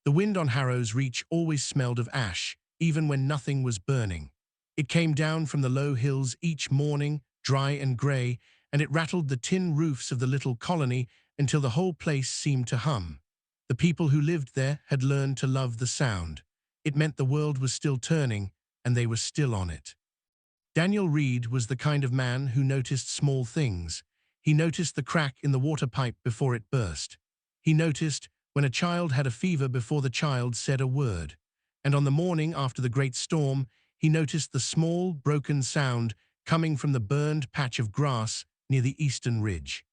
The wind on Harrow's Reach always smelled of ash, even when nothing was burning. It came down from the low hills each morning, dry and grey, and it rattled the tin roofs of the little colony until the whole place seemed to hum. The people who lived there had learned to love the sound. It meant the world was still turning, and they were still on it. Daniel Reed was the kind of man who noticed small things. He noticed the crack in the water pipe before it burst. He noticed when a child had a fever before the child said a word. And on the morning after the great storm, he noticed the small, broken sound coming from the burned patch of grass near the eastern ridge.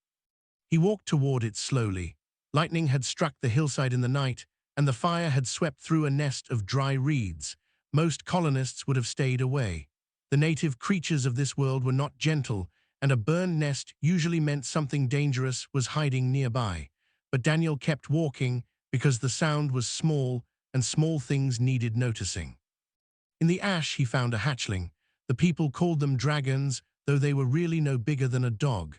He walked toward it slowly. Lightning had struck the hillside in the night, and the fire had swept through a nest of dry reeds. Most colonists would have stayed away. The native creatures of this world were not gentle, and a burned nest usually meant something dangerous was hiding nearby. But Daniel kept walking because the sound was small, and small things needed noticing. In the ash he found a hatchling. The people called them dragons, though they were really no bigger than a dog.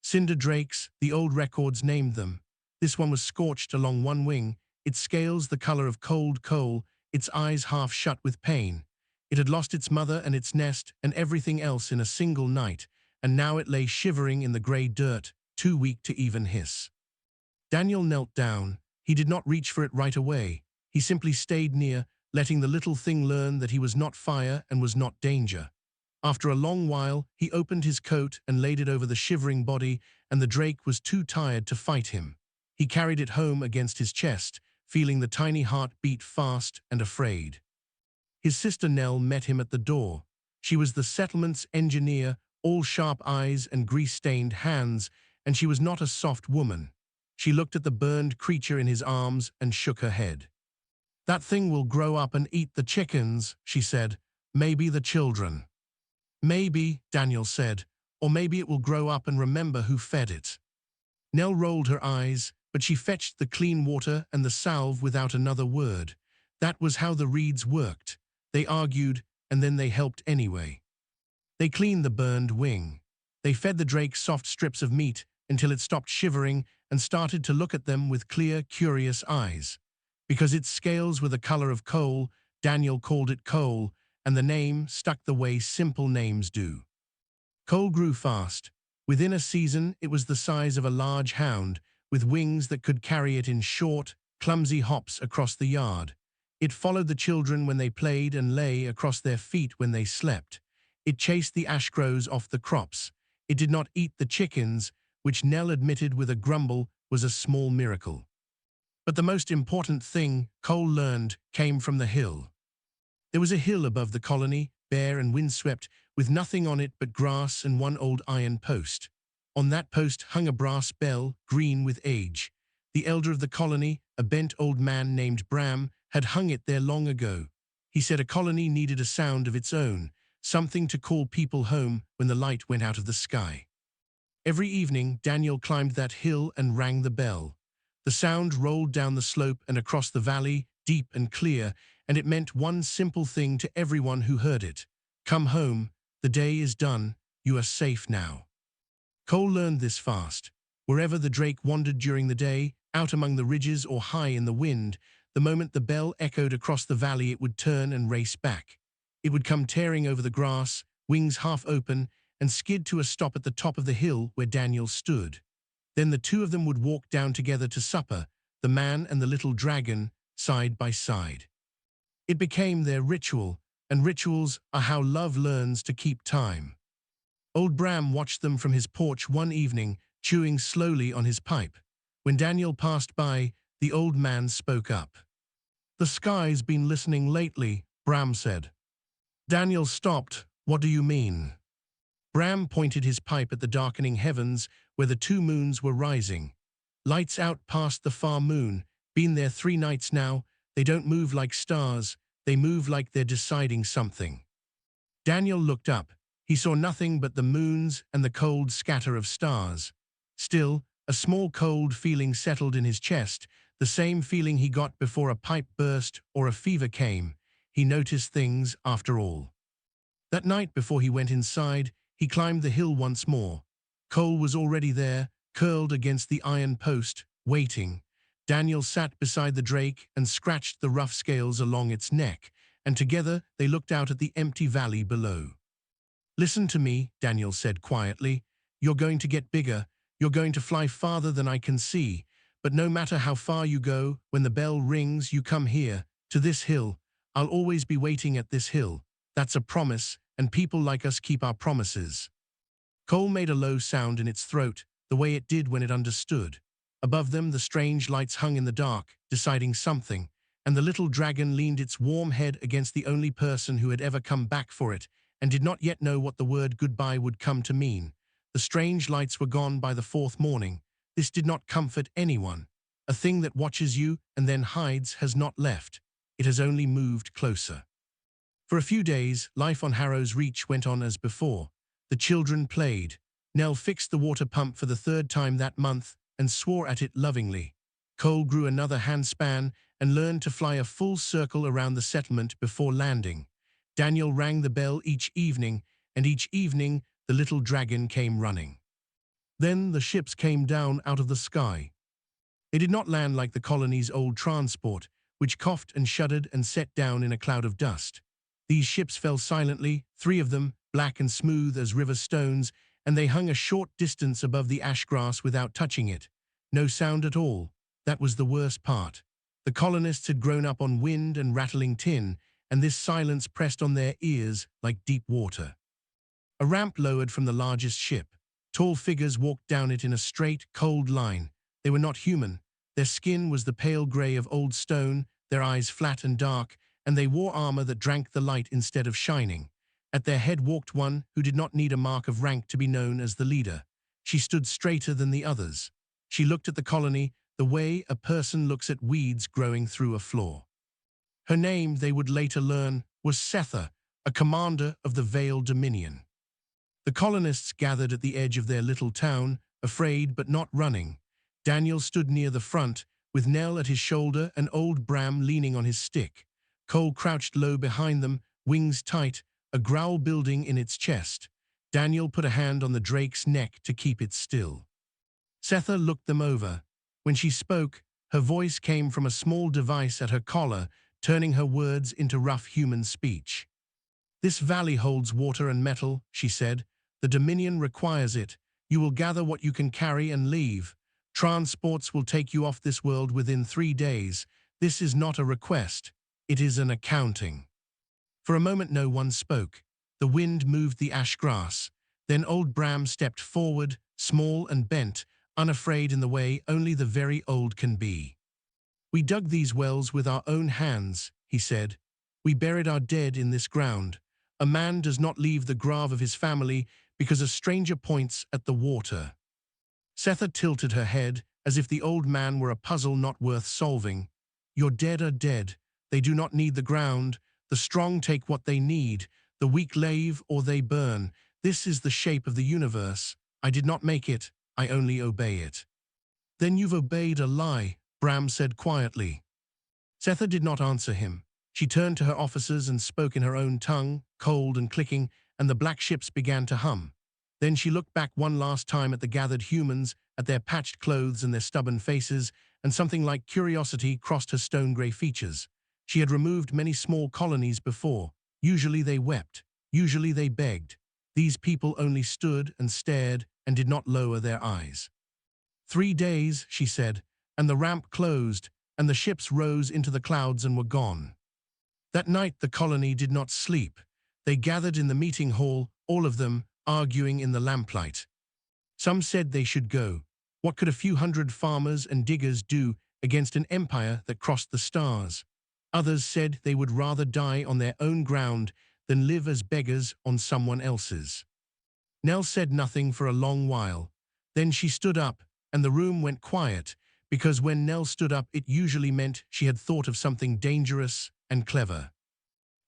Cinder drakes, the old records named them. This one was scorched along one wing, its scales the color of cold coal, its eyes half shut with pain. It had lost its mother and its nest and everything else in a single night, and now it lay shivering in the grey dirt, too weak to even hiss. Daniel knelt down. He did not reach for it right away. He simply stayed near, letting the little thing learn that he was not fire and was not danger. After a long while, he opened his coat and laid it over the shivering body, and the drake was too tired to fight him. He carried it home against his chest, feeling the tiny heart beat fast and afraid. His sister Nell met him at the door. She was the settlement's engineer, all sharp eyes and grease-stained hands, and she was not a soft woman. She looked at the burned creature in his arms and shook her head. "That thing will grow up and eat the chickens," she said. "Maybe the children." "Maybe," Daniel said, "or maybe it will grow up and remember who fed it." Nell rolled her eyes, but she fetched the clean water and the salve without another word. That was how the reeds worked. They argued, and then they helped anyway. They cleaned the burned wing. They fed the drake soft strips of meat until it stopped shivering and started to look at them with clear, curious eyes. Because its scales were the color of coal, Daniel called it Coal, and the name stuck the way simple names do. Coal grew fast. Within a season, it was the size of a large hound, with wings that could carry it in short, clumsy hops across the yard. It followed the children when they played and lay across their feet when they slept. It chased the ash crows off the crops. It did not eat the chickens, which Nell admitted with a grumble was a small miracle. But the most important thing, Cole learned, came from the hill. There was a hill above the colony, bare and windswept, with nothing on it but grass and one old iron post. On that post hung a brass bell, green with age. The elder of the colony, a bent old man named Bram, had hung it there long ago. He said a colony needed a sound of its own, something to call people home when the light went out of the sky. Every evening, Daniel climbed that hill and rang the bell. The sound rolled down the slope and across the valley, deep and clear, and it meant one simple thing to everyone who heard it. Come home, the day is done, you are safe now. Cole learned this fast. Wherever the drake wandered during the day, out among the ridges or high in the wind, the moment the bell echoed across the valley it would turn and race back. It would come tearing over the grass, wings half open, and skid to a stop at the top of the hill where Daniel stood. Then the two of them would walk down together to supper, the man and the little dragon, side by side. It became their ritual, and rituals are how love learns to keep time. Old Bram watched them from his porch one evening, chewing slowly on his pipe. When Daniel passed by, the old man spoke up. "The sky's been listening lately," Bram said. Daniel stopped. "What do you mean?" Bram pointed his pipe at the darkening heavens where the two moons were rising. "Lights out past the far moon. Been there 3 nights now. They don't move like stars. They move like they're deciding something." Daniel looked up. He saw nothing but the moons and the cold scatter of stars. Still, a small cold feeling settled in his chest, the same feeling he got before a pipe burst or a fever came. He noticed things after all. That night before he went inside, he climbed the hill once more. Cole was already there, curled against the iron post, waiting. Daniel sat beside the drake and scratched the rough scales along its neck, and together they looked out at the empty valley below. "Listen to me," Daniel said quietly. "You're going to get bigger. You're going to fly farther than I can see. But no matter how far you go, when the bell rings, you come here, to this hill. I'll always be waiting at this hill. That's a promise, and people like us keep our promises." Cole made a low sound in its throat, the way it did when it understood. Above them, the strange lights hung in the dark, deciding something, and the little dragon leaned its warm head against the only person who had ever come back for it, and did not yet know what the word goodbye would come to mean. The strange lights were gone by the fourth morning. This did not comfort anyone. A thing that watches you and then hides has not left. It has only moved closer. For a few days, life on Harrow's Reach went on as before. The children played. Nell fixed the water pump for the third time that month and swore at it lovingly. Cole grew another handspan and learned to fly a full circle around the settlement before landing. Daniel rang the bell each evening, and each evening the little dragon came running. Then the ships came down out of the sky. They did not land like the colony's old transport, which coughed and shuddered and set down in a cloud of dust. These ships fell silently, 3 of them, black and smooth as river stones, and they hung a short distance above the ash grass without touching it. No sound at all. That was the worst part. The colonists had grown up on wind and rattling tin, and this silence pressed on their ears like deep water. A ramp lowered from the largest ship. Tall figures walked down it in a straight, cold line. They were not human. Their skin was the pale gray of old stone, their eyes flat and dark, and they wore armor that drank the light instead of shining. At their head walked one who did not need a mark of rank to be known as the leader. She stood straighter than the others. She looked at the colony the way a person looks at weeds growing through a floor. Her name, they would later learn, was Setha, a commander of the Veiled Dominion. The colonists gathered at the edge of their little town, afraid but not running. Daniel stood near the front, with Nell at his shoulder and old Bram leaning on his stick. Cole crouched low behind them, wings tight, a growl building in its chest. Daniel put a hand on the drake's neck to keep it still. Setha looked them over. When she spoke, her voice came from a small device at her collar, turning her words into rough human speech. "This valley holds water and metal," she said. "The Dominion requires it. You will gather what you can carry and leave. Transports will take you off this world within 3 days. This is not a request. It is an accounting." For a moment no one spoke. The wind moved the ash grass. Then old Bram stepped forward, small and bent, unafraid in the way only the very old can be. "We dug these wells with our own hands," he said. "We buried our dead in this ground. A man does not leave the grave of his family because a stranger points at the water." Setha tilted her head, as if the old man were a puzzle not worth solving. "Your dead are dead. They do not need the ground. The strong take what they need. The weak leave or they burn. This is the shape of the universe. I did not make it. I only obey it." "Then you've obeyed a lie," Bram said quietly. Setha did not answer him. She turned to her officers and spoke in her own tongue, cold and clicking, and the black ships began to hum. Then she looked back one last time at the gathered humans, at their patched clothes and their stubborn faces, and something like curiosity crossed her stone-grey features. She had removed many small colonies before. Usually they wept. Usually they begged. These people only stood and stared and did not lower their eyes. 3 days, she said, and the ramp closed, and the ships rose into the clouds and were gone. That night the colony did not sleep. They gathered in the meeting hall, all of them, arguing in the lamplight. Some said they should go. What could a few hundred farmers and diggers do against an empire that crossed the stars? Others said they would rather die on their own ground than live as beggars on someone else's. Nell said nothing for a long while. Then she stood up, and the room went quiet, because when Nell stood up it usually meant she had thought of something dangerous and clever.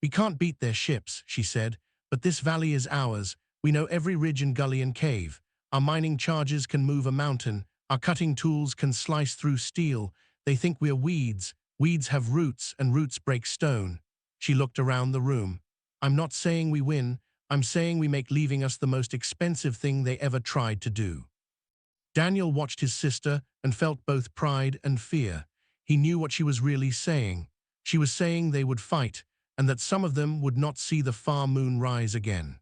"We can't beat their ships," she said, "but this valley is ours. We know every ridge and gully and cave. Our mining charges can move a mountain. Our cutting tools can slice through steel. They think we're weeds. Weeds have roots, and roots break stone." She looked around the room. "I'm not saying we win. I'm saying we make leaving us the most expensive thing they ever tried to do." Daniel watched his sister and felt both pride and fear. He knew what she was really saying. She was saying they would fight, and that some of them would not see the far moon rise again.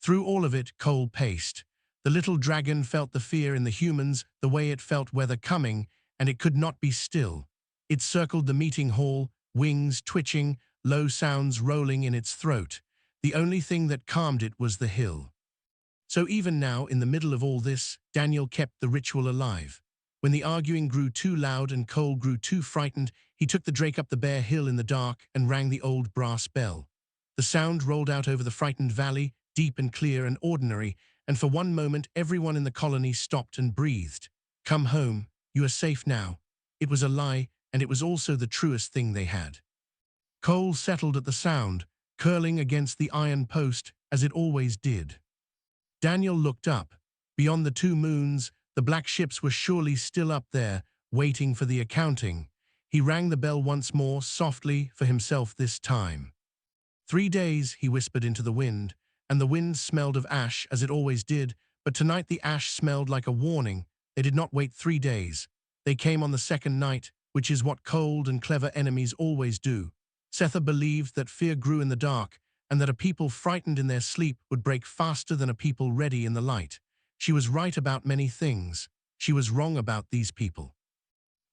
Through all of it, Cole paced. The little dragon felt the fear in the humans the way it felt weather coming, and it could not be still. It circled the meeting hall, wings twitching, low sounds rolling in its throat. The only thing that calmed it was the hill. So even now, in the middle of all this, Daniel kept the ritual alive. When the arguing grew too loud and Cole grew too frightened, he took the drake up the bare hill in the dark and rang the old brass bell. The sound rolled out over the frightened valley, deep and clear and ordinary, and for one moment everyone in the colony stopped and breathed. Come home, you are safe now. It was a lie, and it was also the truest thing they had. Cole settled at the sound, curling against the iron post, as it always did. Daniel looked up. Beyond the two moons, the black ships were surely still up there, waiting for the accounting. He rang the bell once more, softly, for himself this time. 3 days, he whispered into the wind, and the wind smelled of ash, as it always did, but tonight the ash smelled like a warning. They did not wait 3 days. They came on the second night, which is what cold and clever enemies always do. Setha believed that fear grew in the dark, and that a people frightened in their sleep would break faster than a people ready in the light. She was right about many things. She was wrong about these people.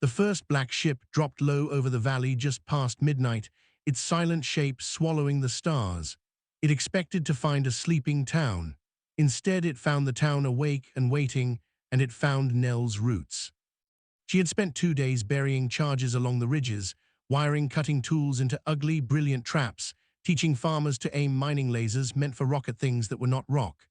The first black ship dropped low over the valley just past midnight, its silent shape swallowing the stars. It expected to find a sleeping town. Instead, it found the town awake and waiting, and it found Nell's roots. She had spent 2 days burying charges along the ridges, wiring cutting tools into ugly, brilliant traps, teaching farmers to aim mining lasers meant for rocket things that were not rock.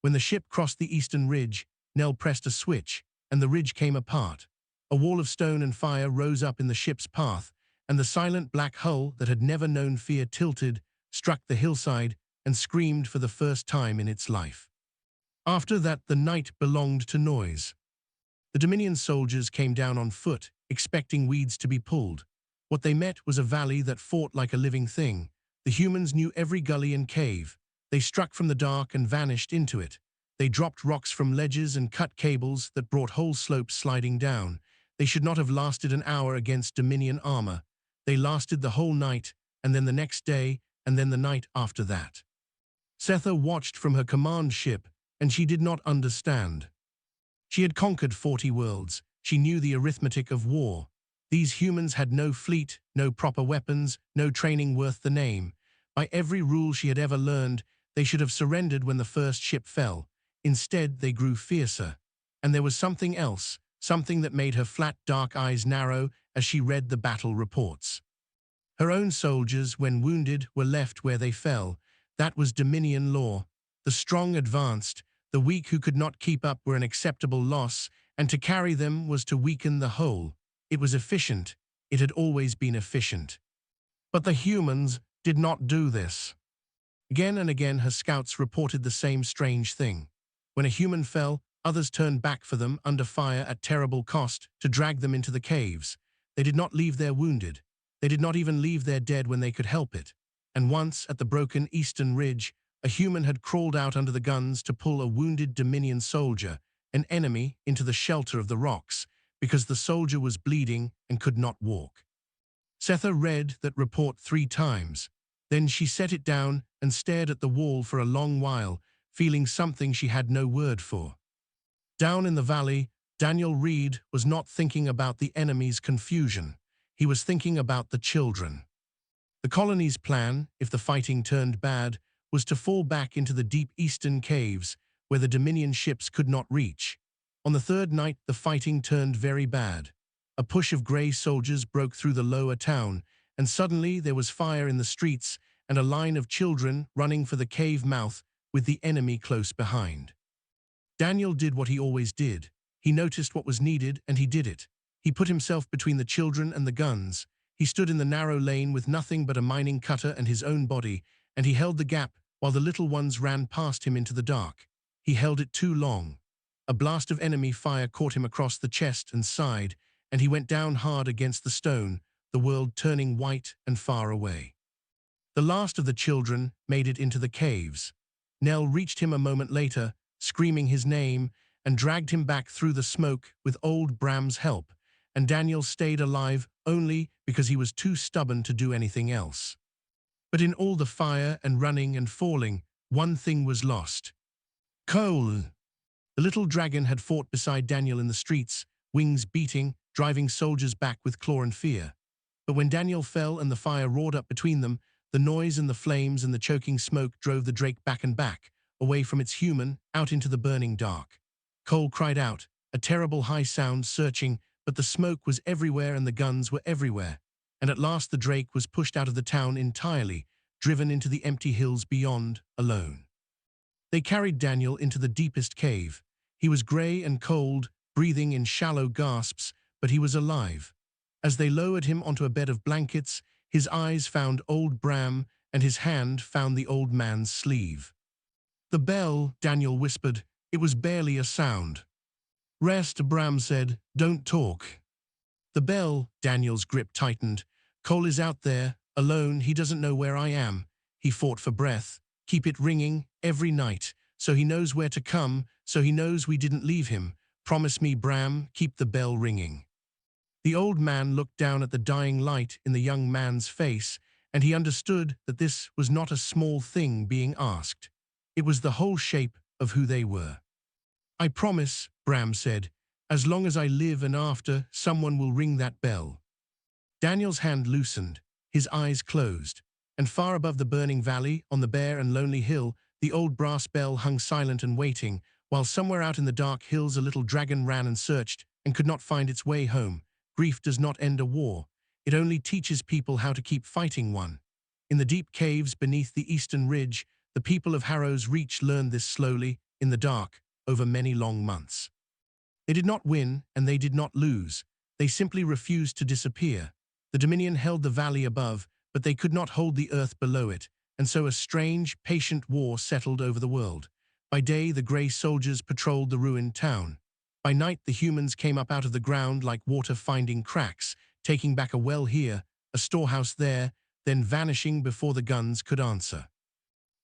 When the ship crossed the eastern ridge, Nell pressed a switch, and the ridge came apart. A wall of stone and fire rose up in the ship's path, and the silent black hull that had never known fear tilted, struck the hillside, and screamed for the first time in its life. After that, the night belonged to noise. The Dominion soldiers came down on foot, expecting weeds to be pulled. What they met was a valley that fought like a living thing. The humans knew every gully and cave. They struck from the dark and vanished into it. They dropped rocks from ledges and cut cables that brought whole slopes sliding down. They should not have lasted an hour against Dominion armor. They lasted the whole night, and then the next day, and then the night after that. Setha watched from her command ship, and she did not understand. She had conquered 40 worlds. She knew the arithmetic of war. These humans had no fleet, no proper weapons, no training worth the name. By every rule she had ever learned, they should have surrendered when the first ship fell. Instead, they grew fiercer. And there was something else, something that made her flat, dark eyes narrow as she read the battle reports. Her own soldiers, when wounded, were left where they fell. That was Dominion law. The strong advanced, the weak who could not keep up were an acceptable loss, and to carry them was to weaken the whole. It was efficient. It had always been efficient. But the humans did not do this. Again and again her scouts reported the same strange thing. When a human fell, others turned back for them under fire at terrible cost to drag them into the caves. They did not leave their wounded. They did not even leave their dead when they could help it. And once, at the broken eastern ridge, a human had crawled out under the guns to pull a wounded Dominion soldier, an enemy, into the shelter of the rocks, because the soldier was bleeding and could not walk. Setha read that report 3 times. Then she set it down and stared at the wall for a long while, feeling something she had no word for. Down in the valley, Daniel Reed was not thinking about the enemy's confusion. He was thinking about the children. The colony's plan, if the fighting turned bad, was to fall back into the deep eastern caves where the Dominion ships could not reach. On the 3rd night, the fighting turned very bad. A push of grey soldiers broke through the lower town, and suddenly there was fire in the streets and a line of children running for the cave mouth with the enemy close behind. Daniel did what he always did. He noticed what was needed and he did it. He put himself between the children and the guns. He stood in the narrow lane with nothing but a mining cutter and his own body, and he held the gap while the little ones ran past him into the dark. He held it too long. A blast of enemy fire caught him across the chest and side, and he went down hard against the stone, the world turning white and far away. The last of the children made it into the caves. Nell reached him a moment later, screaming his name, and dragged him back through the smoke with old Bram's help, and Daniel stayed alive only because he was too stubborn to do anything else. But in all the fire and running and falling, one thing was lost. Cole! The little dragon had fought beside Daniel in the streets, wings beating, driving soldiers back with claw and fear. But when Daniel fell and the fire roared up between them, the noise and the flames and the choking smoke drove the drake back and back, away from its human, out into the burning dark. Cole cried out, a terrible high sound searching, but the smoke was everywhere and the guns were everywhere. And at last the drake was pushed out of the town entirely, driven into the empty hills beyond, alone. They carried Daniel into the deepest cave. He was grey and cold, breathing in shallow gasps, but he was alive. As they lowered him onto a bed of blankets, his eyes found old Bram, and his hand found the old man's sleeve. The bell, Daniel whispered. It was barely a sound. Rest, Bram said. Don't talk. The bell, Daniel's grip tightened. Cole is out there, alone. He doesn't know where I am. He fought for breath. Keep it ringing, every night, so he knows where to come, so he knows we didn't leave him. Promise me, Bram, keep the bell ringing. The old man looked down at the dying light in the young man's face, and he understood that this was not a small thing being asked. It was the whole shape of who they were. I promise, Bram said, as long as I live and after, someone will ring that bell. Daniel's hand loosened, his eyes closed, and far above the burning valley, on the bare and lonely hill, the old brass bell hung silent and waiting, while somewhere out in the dark hills a little dragon ran and searched and could not find its way home. Grief does not end a war. It only teaches people how to keep fighting one. In the deep caves beneath the eastern ridge, the people of Harrow's Reach learned this slowly, in the dark, over many long months. They did not win, and they did not lose. They simply refused to disappear. The Dominion held the valley above, but they could not hold the earth below it, and so a strange, patient war settled over the world. By day, the grey soldiers patrolled the ruined town. By night, the humans came up out of the ground like water finding cracks, taking back a well here, a storehouse there, then vanishing before the guns could answer.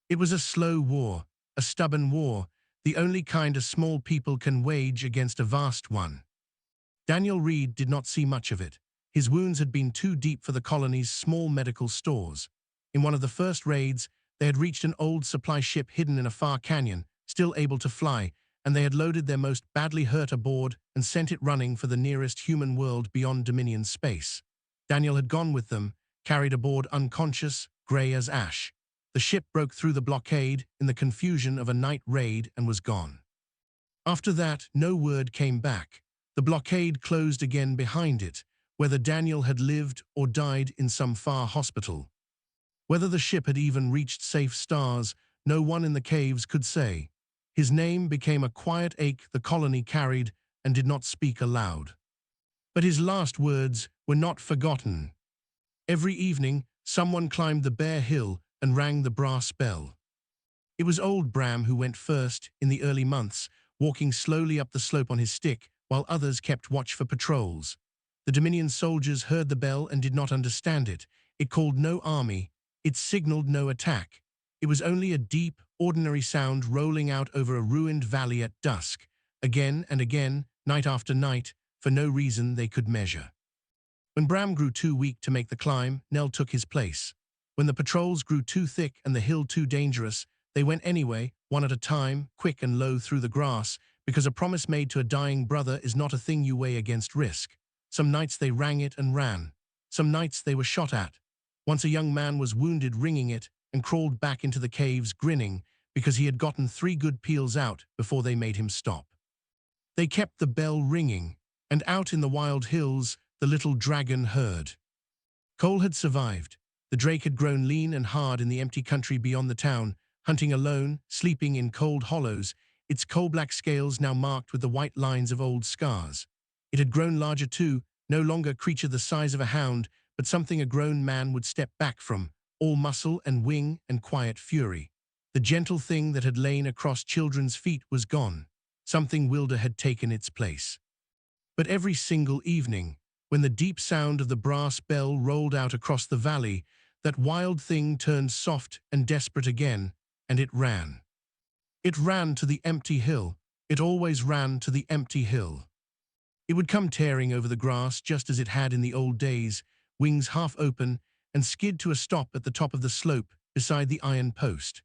It was a slow war, a stubborn war, the only kind a small people can wage against a vast one. Daniel Reed did not see much of it. His wounds had been too deep for the colony's small medical stores. In one of the first raids, they had reached an old supply ship hidden in a far canyon, still able to fly, and they had loaded their most badly hurt aboard and sent it running for the nearest human world beyond Dominion space. Daniel had gone with them, carried aboard unconscious, grey as ash. The ship broke through the blockade in the confusion of a night raid and was gone. After that, no word came back. The blockade closed again behind it, whether Daniel had lived or died in some far hospital. Whether the ship had even reached safe stars, no one in the caves could say. His name became a quiet ache the colony carried and did not speak aloud. But his last words were not forgotten. Every evening, someone climbed the bare hill and rang the brass bell. It was old Bram who went first in the early months, walking slowly up the slope on his stick, while others kept watch for patrols. The Dominion soldiers heard the bell and did not understand it. It called no army. It signaled no attack. It was only a deep, ordinary sound rolling out over a ruined valley at dusk, again and again, night after night, for no reason they could measure. When Bram grew too weak to make the climb, Nell took his place. When the patrols grew too thick and the hill too dangerous, they went anyway, one at a time, quick and low through the grass, because a promise made to a dying brother is not a thing you weigh against risk. Some nights they rang it and ran. Some nights they were shot at. Once a young man was wounded ringing it and crawled back into the caves grinning because he had gotten 3 good peels out before they made him stop. They kept the bell ringing, and out in the wild hills the little dragon heard. Cole had survived. The drake had grown lean and hard in the empty country beyond the town, hunting alone, sleeping in cold hollows, its coal-black scales now marked with the white lines of old scars. It had grown larger too, no longer a creature the size of a hound, but something a grown man would step back from, all muscle and wing and quiet fury. The gentle thing that had lain across children's feet was gone. Something wilder had taken its place. But every single evening, when the deep sound of the brass bell rolled out across the valley, that wild thing turned soft and desperate again, and it ran. It ran to the empty hill, It always ran to the empty hill. It would come tearing over the grass just as it had in the old days, wings half open, and skid to a stop at the top of the slope beside the iron post.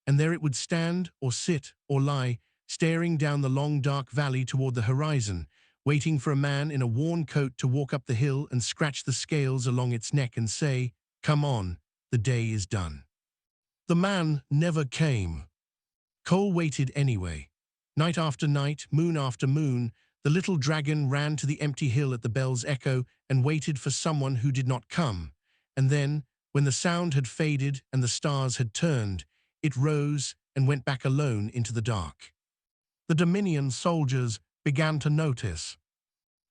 And there it would stand, or sit, or lie, staring down the long dark valley toward the horizon, waiting for a man in a worn coat to walk up the hill and scratch the scales along its neck and say, "Come on, the day is done." The man never came. Cole waited anyway. Night after night, moon after moon, the little dragon ran to the empty hill at the bell's echo and waited for someone who did not come. And then, when the sound had faded and the stars had turned, it rose and went back alone into the dark. The Dominion soldiers began to notice.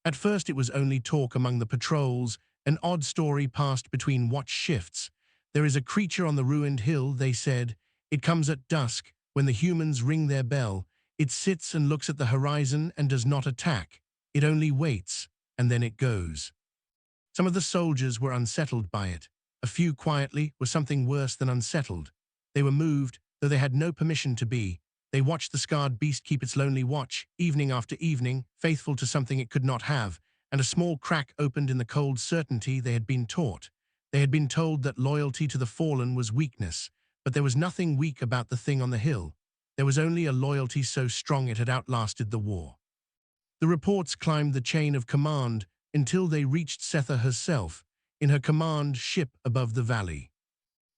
At first it was only talk among the patrols, an odd story passed between watch shifts. "There is a creature on the ruined hill," they said. "It comes at dusk, when the humans ring their bell. It sits and looks at the horizon and does not attack. It only waits, and then it goes." Some of the soldiers were unsettled by it. A few quietly were something worse than unsettled. They were moved, though they had no permission to be. They watched the scarred beast keep its lonely watch, evening after evening, faithful to something it could not have, and a small crack opened in the cold certainty they had been taught. They had been told that loyalty to the fallen was weakness, but there was nothing weak about the thing on the hill. There was only a loyalty so strong it had outlasted the war. The reports climbed the chain of command until they reached Setha herself, in her command ship above the valley.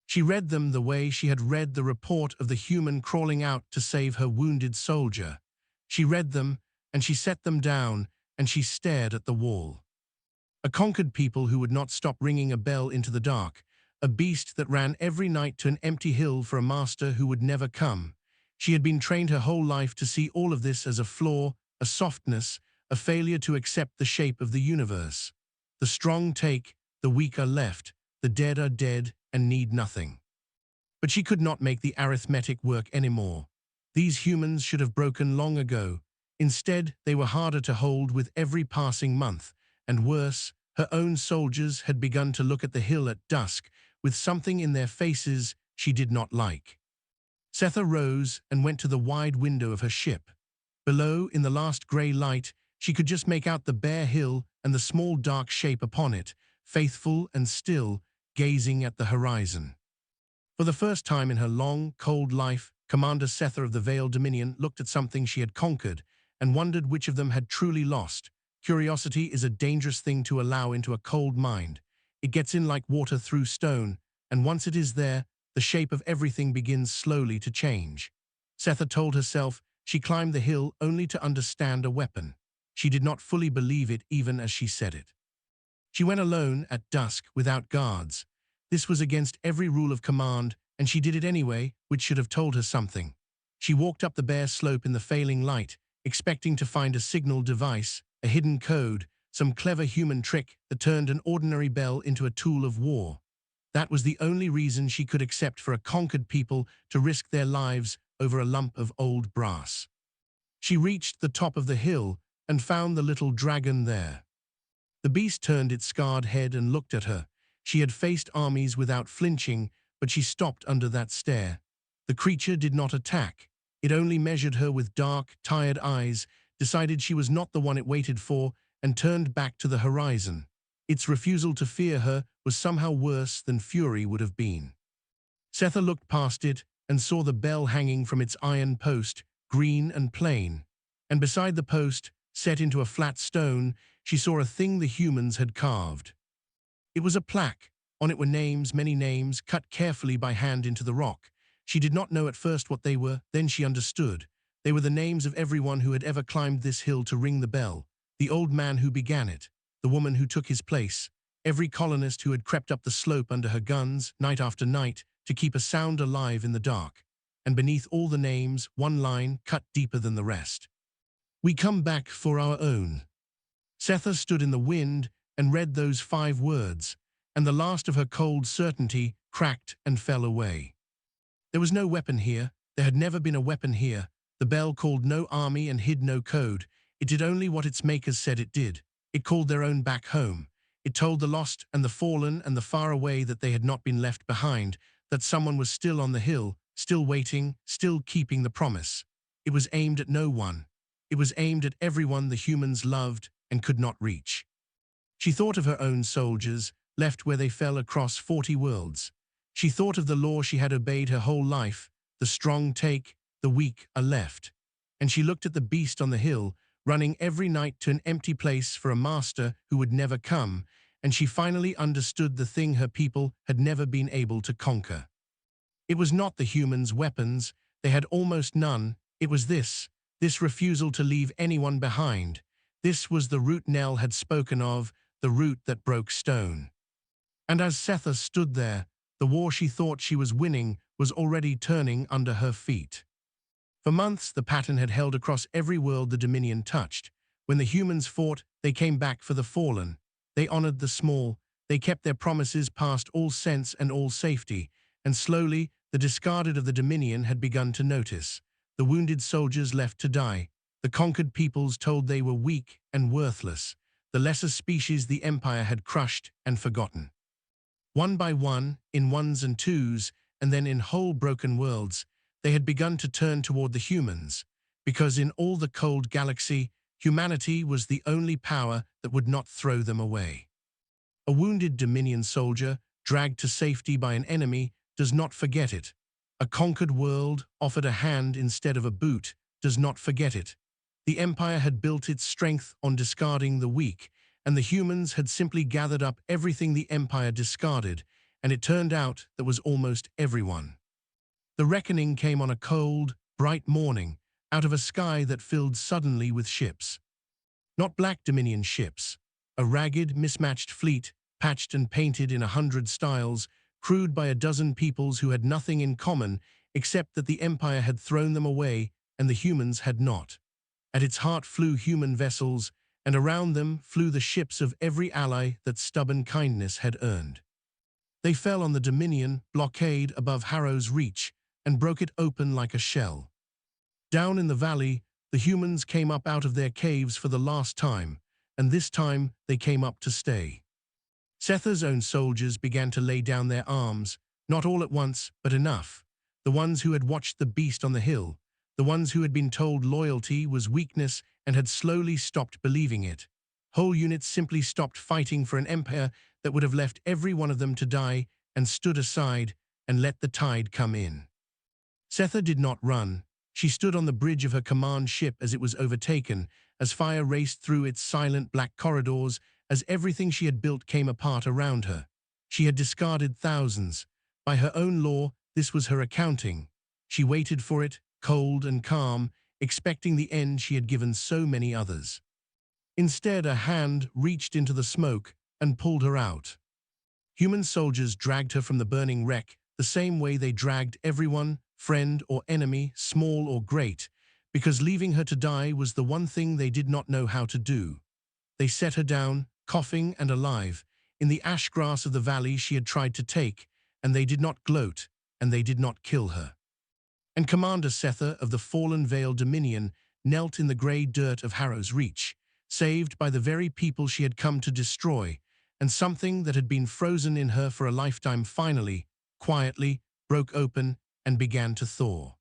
She read them the way she had read the report of the human crawling out to save her wounded soldier. She read them, and she set them down, and she stared at the wall. A conquered people who would not stop ringing a bell into the dark, a beast that ran every night to an empty hill for a master who would never come. She had been trained her whole life to see all of this as a flaw, a softness, a failure to accept the shape of the universe. The strong take, the weak are left, the dead are dead and need nothing. But she could not make the arithmetic work anymore. These humans should have broken long ago. Instead, they were harder to hold with every passing month, and worse, her own soldiers had begun to look at the hill at dusk with something in their faces she did not like. Setha rose and went to the wide window of her ship. Below, in the last grey light, she could just make out the bare hill and the small dark shape upon it, faithful and still, gazing at the horizon. For the first time in her long, cold life, Commander Setha of the Veiled Dominion looked at something she had conquered and wondered which of them had truly lost. Curiosity is a dangerous thing to allow into a cold mind. It gets in like water through stone, and once it is there, the shape of everything begins slowly to change. Setha told herself she climbed the hill only to understand a weapon. She did not fully believe it even as she said it. She went alone at dusk without guards. This was against every rule of command, and she did it anyway, which should have told her something. She walked up the bare slope in the failing light, expecting to find a signal device, a hidden code, some clever human trick that turned an ordinary bell into a tool of war. That was the only reason she could accept for a conquered people to risk their lives over a lump of old brass. She reached the top of the hill and found the little dragon there. The beast turned its scarred head and looked at her. She had faced armies without flinching, but she stopped under that stare. The creature did not attack. It only measured her with dark, tired eyes, decided she was not the one it waited for, and turned back to the horizon. Its refusal to fear her was somehow worse than fury would have been. Setha looked past it and saw the bell hanging from its iron post, green and plain. And beside the post, set into a flat stone, she saw a thing the humans had carved. It was a plaque. On it were names, many names, cut carefully by hand into the rock. She did not know at first what they were, then she understood. They were the names of everyone who had ever climbed this hill to ring the bell, the old man who began it, the woman who took his place, every colonist who had crept up the slope under her guns, night after night, to keep a sound alive in the dark. And beneath all the names, one line cut deeper than the rest. "We come back for our own." Setha stood in the wind and read those 5 words, and the last of her cold certainty cracked and fell away. There was no weapon here. There had never been a weapon here. The bell called no army and hid no code. It did only what its makers said it did. It called their own back home. It told the lost and the fallen and the far away that they had not been left behind, that someone was still on the hill, still waiting, still keeping the promise. It was aimed at no one. It was aimed at everyone the humans loved and could not reach. She thought of her own soldiers, left where they fell across 40 worlds. She thought of the law she had obeyed her whole life: the strong take, the weak are left. And she looked at the beast on the hill, running every night to an empty place for a master who would never come, and she finally understood the thing her people had never been able to conquer. It was not the humans' weapons, they had almost none. It was this refusal to leave anyone behind. This was the root Nell had spoken of, the root that broke stone. And as Setha stood there, the war she thought she was winning was already turning under her feet. For months, the pattern had held across every world the Dominion touched. When the humans fought, they came back for the fallen. They honored the small. They kept their promises past all sense and all safety. And slowly, the discarded of the Dominion had begun to notice. The wounded soldiers left to die. The conquered peoples told they were weak and worthless. The lesser species the Empire had crushed and forgotten. One by one, in ones and twos, and then in whole broken worlds, they had begun to turn toward the humans, because in all the cold galaxy, humanity was the only power that would not throw them away. A wounded Dominion soldier, dragged to safety by an enemy, does not forget it. A conquered world, offered a hand instead of a boot, does not forget it. The Empire had built its strength on discarding the weak, and the humans had simply gathered up everything the Empire discarded, and it turned out that was almost everyone. The reckoning came on a cold, bright morning, out of a sky that filled suddenly with ships. Not black Dominion ships, a ragged, mismatched fleet, patched and painted in 100 styles, crewed by a dozen peoples who had nothing in common except that the Empire had thrown them away and the humans had not. At its heart flew human vessels, and around them flew the ships of every ally that stubborn kindness had earned. They fell on the Dominion blockade above Harrow's Reach and broke it open like a shell. Down in the valley, the humans came up out of their caves for the last time, and this time they came up to stay. Setha's own soldiers began to lay down their arms, not all at once, but enough. The ones who had watched the beast on the hill, the ones who had been told loyalty was weakness and had slowly stopped believing it. Whole units simply stopped fighting for an empire that would have left every one of them to die and stood aside and let the tide come in. Setha did not run. She stood on the bridge of her command ship as it was overtaken, as fire raced through its silent black corridors, as everything she had built came apart around her. She had discarded thousands. By her own law, this was her accounting. She waited for it, cold and calm, expecting the end she had given so many others. Instead, a hand reached into the smoke and pulled her out. Human soldiers dragged her from the burning wreck the same way they dragged everyone, friend or enemy, small or great, because leaving her to die was the one thing they did not know how to do. They set her down, coughing and alive, in the ash grass of the valley she had tried to take, and they did not gloat, and they did not kill her. And Commander Setha of the fallen Veiled Dominion knelt in the grey dirt of Harrow's Reach, saved by the very people she had come to destroy, and something that had been frozen in her for a lifetime finally, quietly, broke open and began to thaw.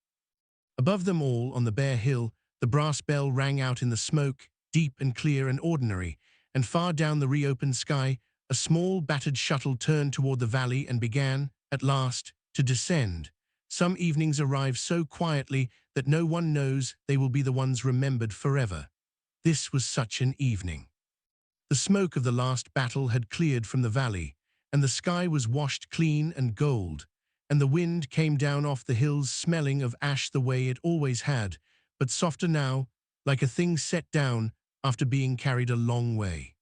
Above them all, on the bare hill, the brass bell rang out in the smoke, deep and clear and ordinary, and far down the reopened sky, a small battered shuttle turned toward the valley and began, at last, to descend. Some evenings arrive so quietly that no one knows they will be the ones remembered forever. This was such an evening. The smoke of the last battle had cleared from the valley, and the sky was washed clean and gold, and the wind came down off the hills smelling of ash the way it always had, but softer now, like a thing set down after being carried a long way.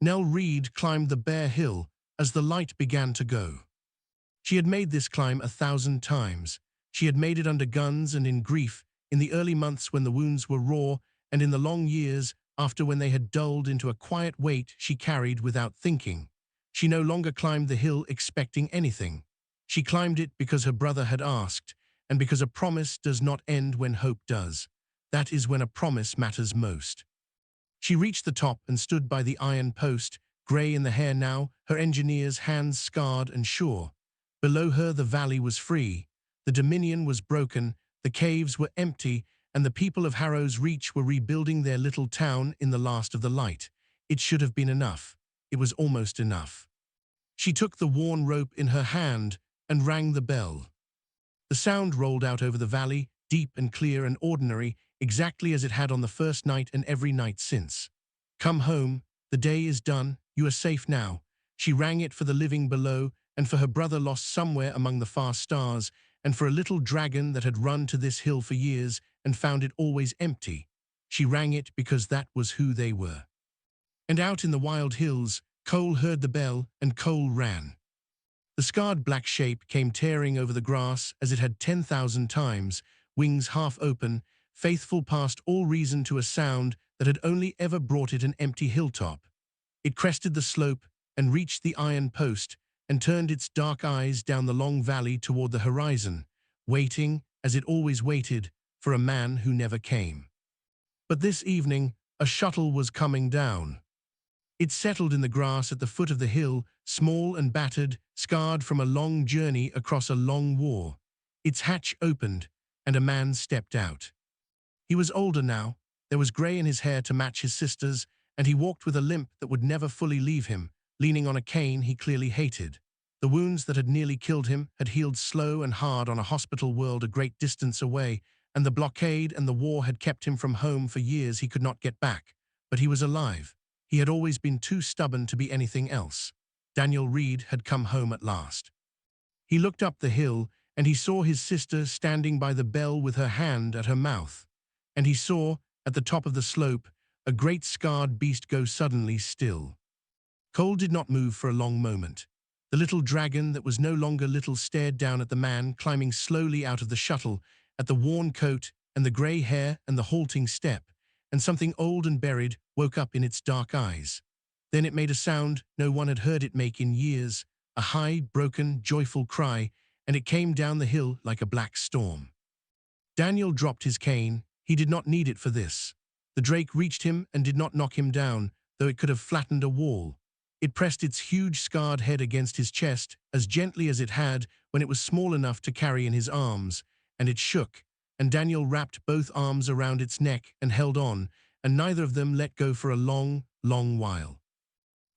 Nell Reed climbed the bare hill as the light began to go. She had made this climb 1,000 times. She had made it under guns and in grief, in the early months when the wounds were raw, and in the long years after when they had dulled into a quiet weight she carried without thinking. She no longer climbed the hill expecting anything. She climbed it because her brother had asked, and because a promise does not end when hope does. That is when a promise matters most. She reached the top and stood by the iron post, grey in the hair now, her engineer's hands scarred and sure. Below her the valley was free. The Dominion was broken, the caves were empty, and the people of Harrow's Reach were rebuilding their little town in the last of the light. It should have been enough. It was almost enough. She took the worn rope in her hand and rang the bell. The sound rolled out over the valley, deep and clear and ordinary, exactly as it had on the first night and every night since. Come home, the day is done, you are safe now. She rang it for the living below, and for her brother lost somewhere among the far stars, and for a little dragon that had run to this hill for years and found it always empty. She rang it because that was who they were. And out in the wild hills, Cole heard the bell, and Cole ran. The scarred black shape came tearing over the grass as it had 10,000 times, wings half open, faithful past all reason to a sound that had only ever brought it an empty hilltop. It crested the slope and reached the iron post and turned its dark eyes down the long valley toward the horizon, waiting, as it always waited, for a man who never came. But this evening, a shuttle was coming down. It settled in the grass at the foot of the hill, small and battered, scarred from a long journey across a long war. Its hatch opened, and a man stepped out. He was older now. There was grey in his hair to match his sister's, and he walked with a limp that would never fully leave him, leaning on a cane he clearly hated. The wounds that had nearly killed him had healed slow and hard on a hospital world a great distance away, and the blockade and the war had kept him from home for years he could not get back. But he was alive. He had always been too stubborn to be anything else. Daniel Reed had come home at last. He looked up the hill, and he saw his sister standing by the bell with her hand at her mouth. And he saw, at the top of the slope, a great scarred beast go suddenly still. Cole did not move for a long moment. The little dragon that was no longer little stared down at the man climbing slowly out of the shuttle, at the worn coat and the grey hair and the halting step, and something old and buried woke up in its dark eyes. Then it made a sound no one had heard it make in years, a high, broken, joyful cry, and it came down the hill like a black storm. Daniel dropped his cane. He did not need it for this. The drake reached him and did not knock him down, though it could have flattened a wall. It pressed its huge scarred head against his chest as gently as it had when it was small enough to carry in his arms, and it shook, and Daniel wrapped both arms around its neck and held on, and neither of them let go for a long, long while.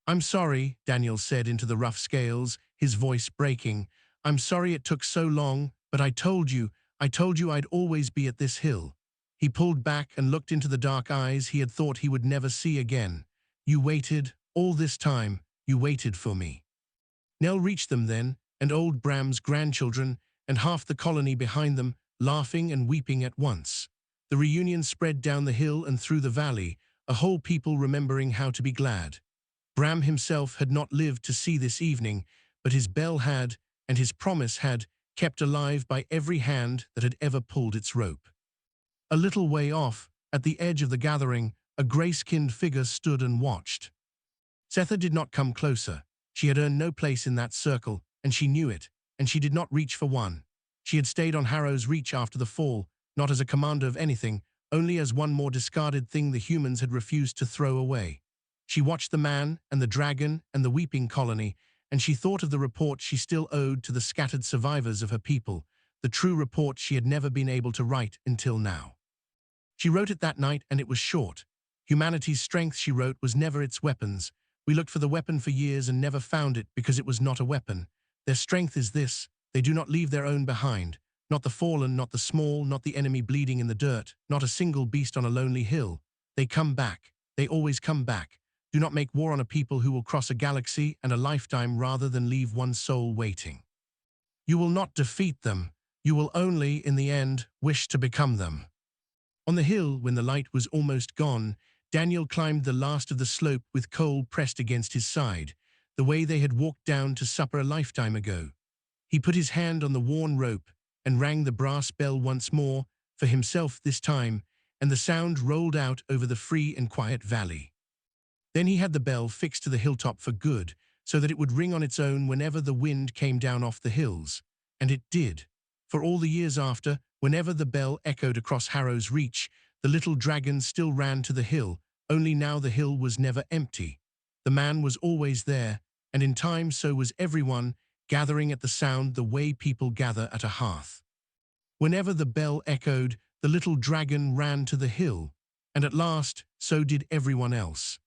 "I'm sorry," Daniel said into the rough scales, his voice breaking. "I'm sorry it took so long, but I told you I'd always be at this hill." He pulled back and looked into the dark eyes he had thought he would never see again. "You waited, all this time, you waited for me." Nell reached them then, and old Bram's grandchildren, and half the colony behind them, laughing and weeping at once. The reunion spread down the hill and through the valley, a whole people remembering how to be glad. Bram himself had not lived to see this evening, but his bell had, and his promise had, kept alive by every hand that had ever pulled its rope. A little way off, at the edge of the gathering, a grey-skinned figure stood and watched. Setha did not come closer. She had earned no place in that circle, and she knew it, and she did not reach for one. She had stayed on Harrow's Reach after the fall, not as a commander of anything, only as one more discarded thing the humans had refused to throw away. She watched the man and the dragon and the weeping colony, and she thought of the report she still owed to the scattered survivors of her people, the true report she had never been able to write until now. She wrote it that night, and it was short. Humanity's strength, she wrote, was never its weapons. We looked for the weapon for years and never found it because it was not a weapon. Their strength is this: they do not leave their own behind. Not the fallen, not the small, not the enemy bleeding in the dirt, not a single beast on a lonely hill. They come back. They always come back. Do not make war on a people who will cross a galaxy and a lifetime rather than leave one soul waiting. You will not defeat them. You will only, in the end, wish to become them. On the hill, when the light was almost gone, Daniel climbed the last of the slope with Cole pressed against his side, the way they had walked down to supper a lifetime ago. He put his hand on the worn rope and rang the brass bell once more, for himself this time, and the sound rolled out over the free and quiet valley. Then he had the bell fixed to the hilltop for good, so that it would ring on its own whenever the wind came down off the hills. And it did. For all the years after, whenever the bell echoed across Harrow's Reach, the little dragon still ran to the hill, only now the hill was never empty. The man was always there, and in time so was everyone, gathering at the sound the way people gather at a hearth. Whenever the bell echoed, the little dragon ran to the hill, and at last, so did everyone else.